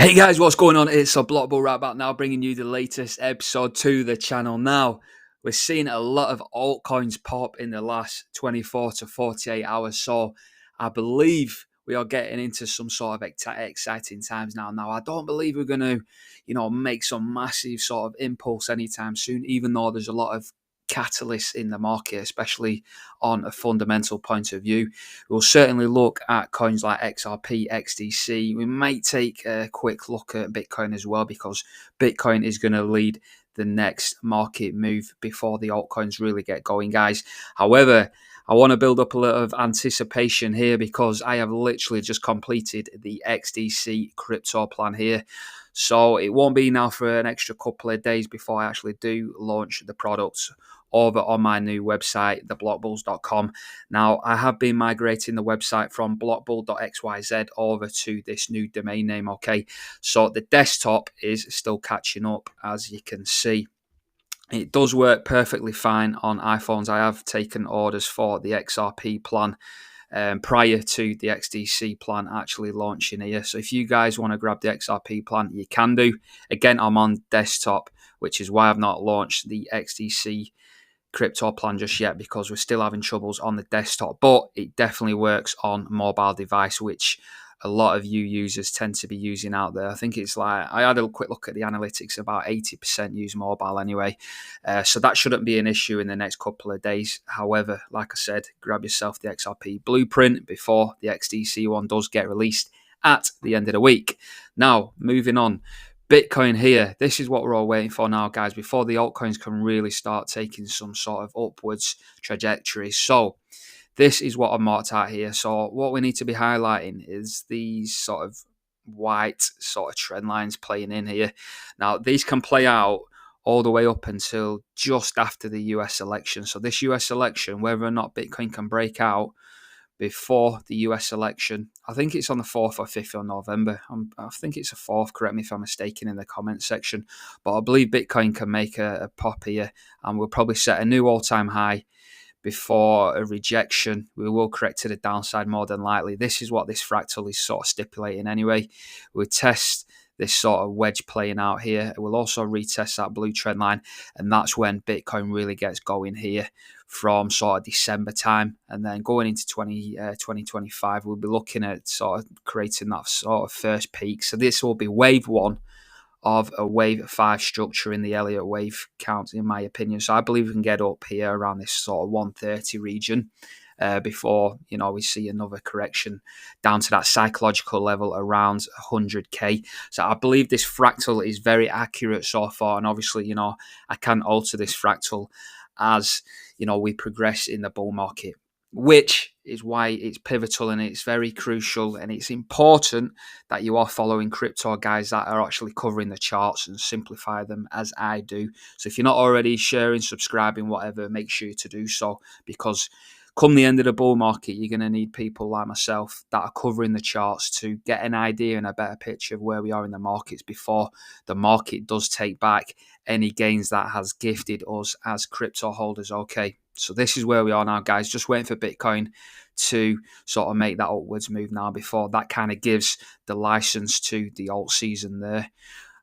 Hey guys, what's going on? It's a Block Bull right back now, bringing you the latest episode to the channel. Now, we're seeing a lot of altcoins pop in the last 24 to 48 hours, so I believe we are getting into some sort of exciting times now. Now, I don't believe we're going to, make some massive sort of impulse anytime soon, even though there's a lot of catalysts in the market, especially on a fundamental point of view. We'll certainly look at coins like XRP, XDC. We might take a quick look at Bitcoin as well, because Bitcoin is going to lead the next market move before the altcoins really get going, guys. However, I want to build up a little of anticipation here because I have literally just completed the XDC crypto plan here. So it won't be now for an extra couple of days before I actually do launch the products over on my new website, theblockbulls.com. Now, I have been migrating the website from blockbull.xyz over to this new domain name, okay? So the desktop is still catching up, as you can see. It does work perfectly fine on iPhones. I have taken orders for the XRP plan prior to the XDC plan actually launching here. So if you guys want to grab the XRP plan, you can do. Again, I'm on desktop, which is why I've not launched the XDC crypto plan just yet, because we're still having troubles on the desktop, but it definitely works on mobile device, which a lot of you users tend to be using out there. I think it's like, I had a quick look at the analytics, about 80% use mobile anyway. So that shouldn't be an issue in the next couple of days. However, like I said, grab yourself the XRP blueprint before the XDC one does get released at the end of the week. Now, moving on. Bitcoin here, this is what we're all waiting for now, guys, before the altcoins can really start taking some sort of upwards trajectory. So this is what I'm marked out here. So what we need to be highlighting is these sort of white sort of trend lines playing in here. Now, these can play out all the way up until just after the US election. So this US election, whether or not Bitcoin can break out before the US election, I think it's on the 4th or 5th of November. I think it's the 4th, correct me if I'm mistaken in the comments section. But I believe Bitcoin can make a pop here, and we'll probably set a new all-time high before a rejection. We will correct to the downside more than likely. This is what this fractal is sort of stipulating anyway. We'll test this sort of wedge playing out here. We'll also retest that blue trend line, and that's when Bitcoin really gets going here from sort of December time, and then going into 2025, we'll be looking at sort of creating that sort of first peak. So this will be wave one of a wave 5 structure in the Elliott wave count, in my opinion. So I believe we can get up here around this sort of 130 region before, we see another correction down to that psychological level around 100k. So I believe this fractal is very accurate so far, and obviously, I can alter this fractal as, we progress in the bull market, which is why it's pivotal and it's very crucial, and it's important that you are following crypto guys that are actually covering the charts and simplify them as I do. So if you're not already sharing, subscribing, whatever, make sure to do so, because come the end of the bull market, you're going to need people like myself that are covering the charts to get an idea and a better picture of where we are in the markets before the market does take back any gains that has gifted us as crypto holders. Okay, so this is where we are now, guys. Just waiting for Bitcoin to sort of make that upwards move now before that kind of gives the license to the alt season there.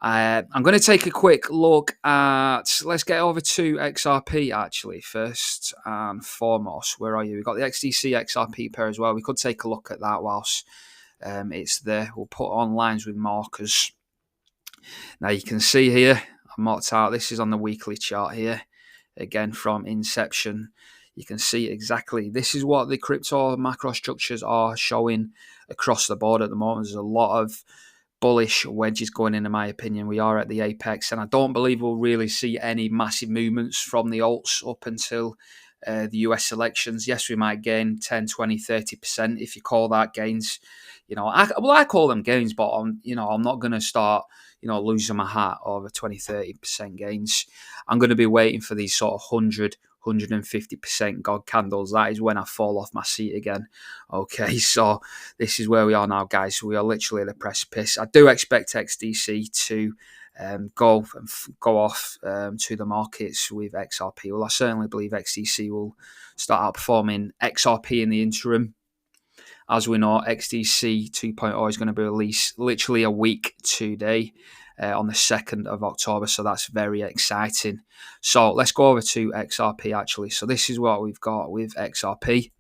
I'm going to take a quick look at, let's get over to XRP actually first and foremost. Where are you? We've got the XDC XRP pair as well. We could take a look at that whilst it's there. We'll put on lines with markers. Now you can see here, I marked out, this is on the weekly chart here. Again, from inception, you can see exactly, this is what the crypto macro structures are showing across the board at the moment. There's a lot of bullish wedges going in my opinion. We are at the apex, and I don't believe we'll really see any massive movements from the alts up until the US elections. Yes, we might gain 10, 20, 30%, if you call that gains. I call them gains, but I'm not going to start, losing my hat over 20, 30% gains. I'm going to be waiting for these sort of 100, 150% God candles. That is when I fall off my seat again. Okay, so this is where we are now, guys. We are literally at the precipice. I do expect XDC to go off to the markets with XRP. Well, I certainly believe XDC will start outperforming XRP in the interim. As we know, XDC 2.0 is going to be released literally a week today, on the 2nd of October. So that's very exciting. So let's go over to XRP actually. So this is what we've got with XRP.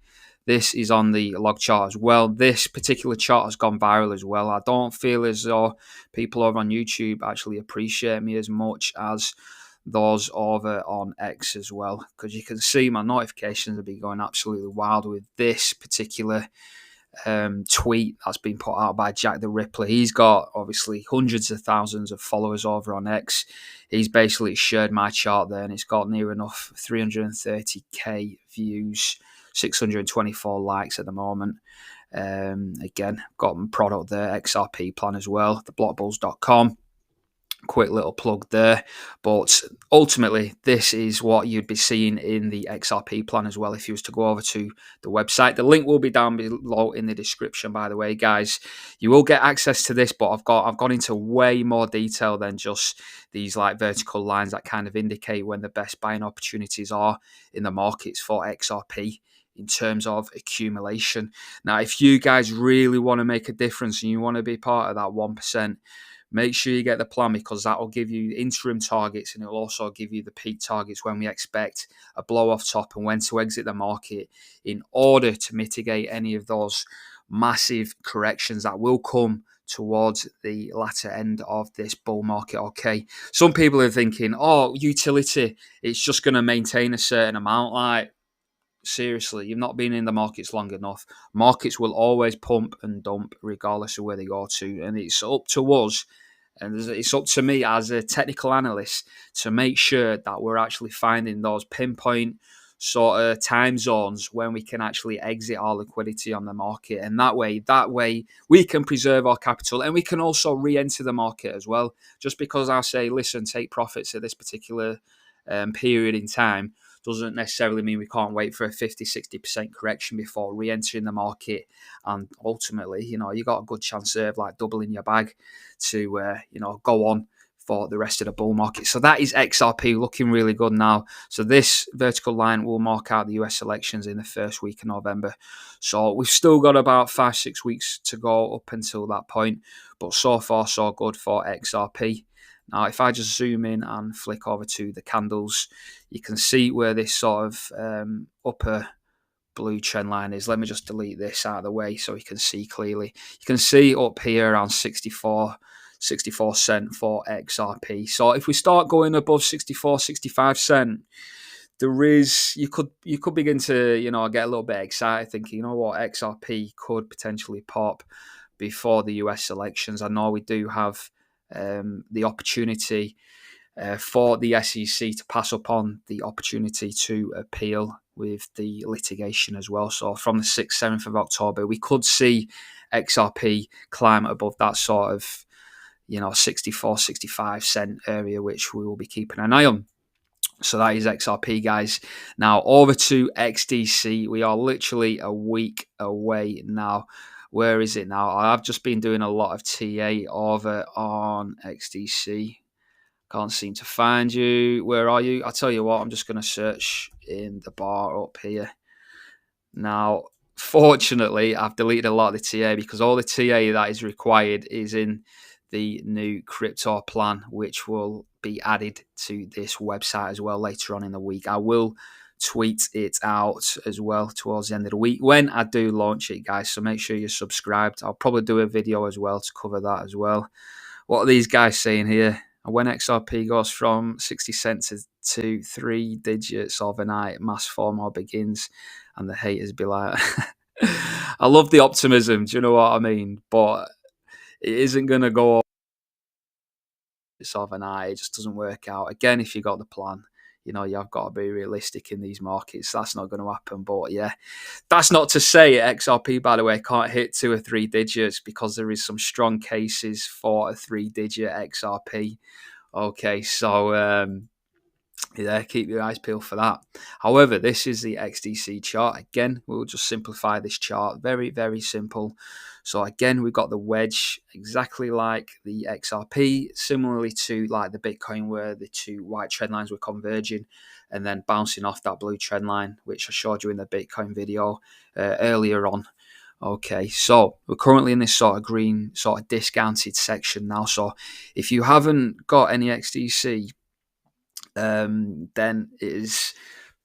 This is on the log chart as well. This particular chart has gone viral as well. I don't feel as though people over on YouTube actually appreciate me as much as those over on X as well, because you can see my notifications have been going absolutely wild with this particular tweet that's been put out by Jack the Ripper. He's got obviously hundreds of thousands of followers over on X. He's basically shared my chart there, and it's got near enough 330k views, 624 likes at the moment. Again, got my product there, XRP Plan as well, theblockbulls.com. Quick little plug there, but ultimately this is what you'd be seeing in the XRP plan as well if you was to go over to the website. The link will be down below in the description, by the way, guys. You will get access to this, but I've gone into way more detail than just these like vertical lines that kind of indicate when the best buying opportunities are in the markets for XRP in terms of accumulation. Now, if you guys really want to make a difference and you want to be part of that 1%, make sure you get the plan, because that will give you interim targets and it will also give you the peak targets when we expect a blow off top and when to exit the market in order to mitigate any of those massive corrections that will come towards the latter end of this bull market. Okay, some people are thinking, oh, utility, it's just going to maintain a certain amount. Like, seriously, you've not been in the markets long enough. Markets will always pump and dump regardless of where they go to, and it's up to us, and it's up to me as a technical analyst to make sure that we're actually finding those pinpoint sort of time zones when we can actually exit our liquidity on the market, and that way we can preserve our capital and we can also re-enter the market as well. Just because I say, listen, take profits at this particular period in time doesn't necessarily mean we can't wait for a 50-60% correction before re-entering the market, and ultimately, you got a good chance of like doubling your bag to go on for the rest of the bull market. So that is XRP looking really good now. So this vertical line will mark out the US elections in the first week of November. So we've still got about 5-6 weeks to go up until that point, but so far so good for XRP. Now, if I just zoom in and flick over to the candles, you can see where this sort of upper blue trend line is. Let me just delete this out of the way so you can see clearly. You can see up here around 64 cent for XRP. So if we start going above 65 cent, you could begin to get a little bit excited, thinking, what, XRP could potentially pop before the US elections. I know we do have the opportunity for the SEC to pass up on the opportunity to appeal with the litigation as well. So from the 6th, 7th of October, we could see XRP climb above that sort of 64-65 cent area, which we will be keeping an eye on. So that is XRP, guys. Now over to XDC. We are literally a week away now. Where is it now? I've just been doing a lot of TA over on XDC. Can't seem to find you. Where are you? I'll tell you what, I'm just going to search in the bar up here. Now, fortunately, I've deleted a lot of the TA because all the TA that is required is in the new crypto plan, which will be added to this website as well later on in the week. I will tweet it out as well towards the end of the week when I do launch it, guys. So make sure you're subscribed. I'll probably do a video as well to cover that as well. What are these guys saying here? When XRP goes from 60 cents to 3 digits overnight, mass FOMO begins, and the haters be like, I love the optimism, do you know what I mean? But it isn't going to go overnight. It just doesn't work out. Again, if you got the plan, you've got to be realistic in these markets. That's not going to happen. But yeah, that's not to say XRP, by the way, can't hit 2 or 3 digits, because there is some strong cases for a 3-digit XRP. Okay, so yeah, keep your eyes peeled for that. However, this is the XDC chart. Again, we'll just simplify this chart. Very, very simple. So again, we've got the wedge exactly like the XRP, similarly to like the Bitcoin, where the two white trend lines were converging and then bouncing off that blue trend line, which I showed you in the Bitcoin video earlier on. Okay, so we're currently in this sort of green, sort of discounted section now. So if you haven't got any XDC, then it is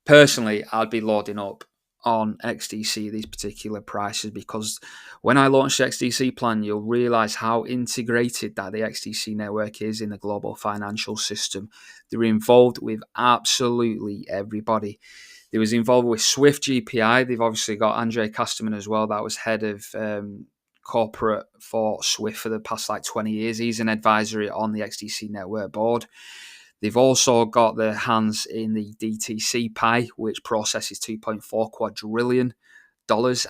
personally, I'd be loading up on XDC these particular prices, because when I launch the XDC plan, you'll realize how integrated that the XDC network is in the global financial system. They're involved with absolutely everybody. They was involved with Swift GPI. They've obviously got Andre Custerman as well. That was head of corporate for Swift for the past like 20 years. He's an advisory on the XDC network board. They've also got their hands in the DTC pie, which processes $2.4 quadrillion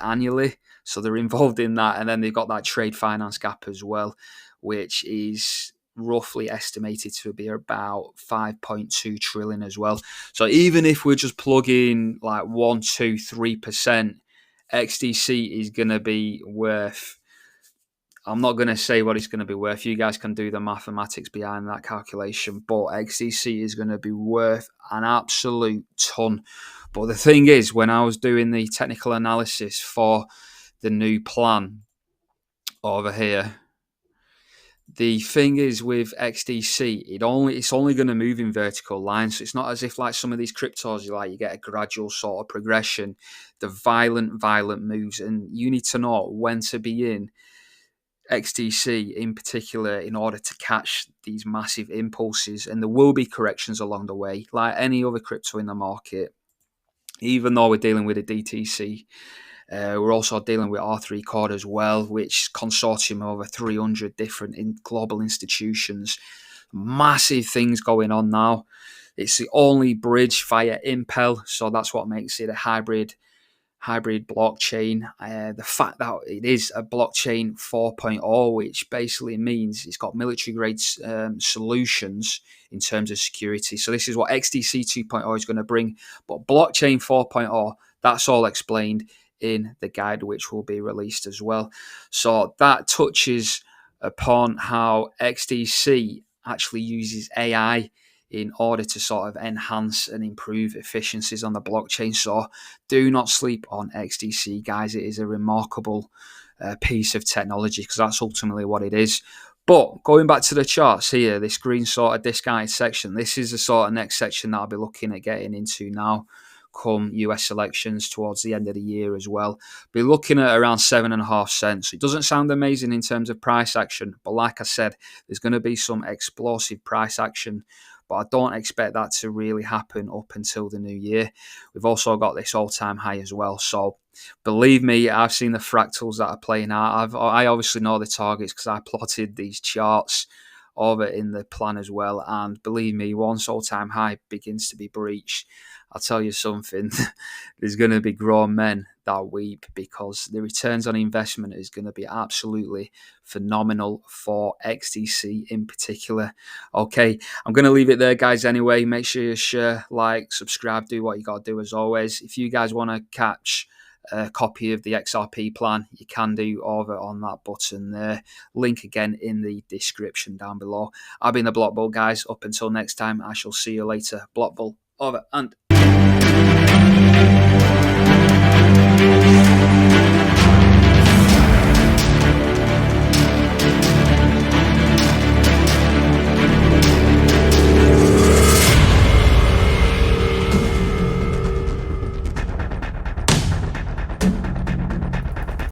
annually. So they're involved in that. And then they've got that trade finance gap as well, which is roughly estimated to be about 5.2 trillion as well. So even if we're just plugging like 1, 2, 3%, XDC is going to be worth, I'm not going to say what it's going to be worth. You guys can do the mathematics behind that calculation, but XDC is going to be worth an absolute ton. But the thing is, when I was doing the technical analysis for the new plan over here, the thing is with XDC, it's only going to move in vertical lines. So it's not as if like some of these cryptos, you get a gradual sort of progression, the violent moves, and you need to know when to be in XDC in particular in order to catch these massive impulses. And there will be corrections along the way, like any other crypto in the market. Even though we're dealing with a DTC, we're also dealing with R3 Cord as well, which consortium of over 300 different global institutions. Massive things going on now. It's the only bridge via Impel, so that's what makes it a hybrid blockchain. The fact that it is a blockchain 4.0, which basically means it's got military grade solutions in terms of security. So this is what XDC 2.0 is going to bring. But blockchain 4.0, that's all explained in the guide, which will be released as well. So that touches upon how XDC actually uses AI in order to sort of enhance and improve efficiencies on the blockchain. So do not sleep on XDC, guys. It is a remarkable piece of technology, because that's ultimately what it is. But going back to the charts here, this green sort of discounted section, this is the sort of next section that I'll be looking at getting into now, come US elections towards the end of the year as well. Be looking at around 7.5 cents. It doesn't sound amazing in terms of price action, but like I said, there's going to be some explosive price action, but I don't expect that to really happen up until the new year. We've also got this all-time high as well. So believe me, I've seen the fractals that are playing out. I obviously know the targets because I plotted these charts over in the plan as well. And believe me, once all-time high begins to be breached, I'll tell you something, there's going to be grown men that weep, because the returns on investment is going to be absolutely phenomenal for XDC in particular. Okay, I'm going to leave it there, guys, anyway. Make sure you share, like, subscribe, do what you got to do as always. If you guys want to catch a copy of the XRP plan, you can do over on that button there. Link again in the description down below. I've been the Block Bull, guys. Up until next time, I shall see you later. Block Bull, over and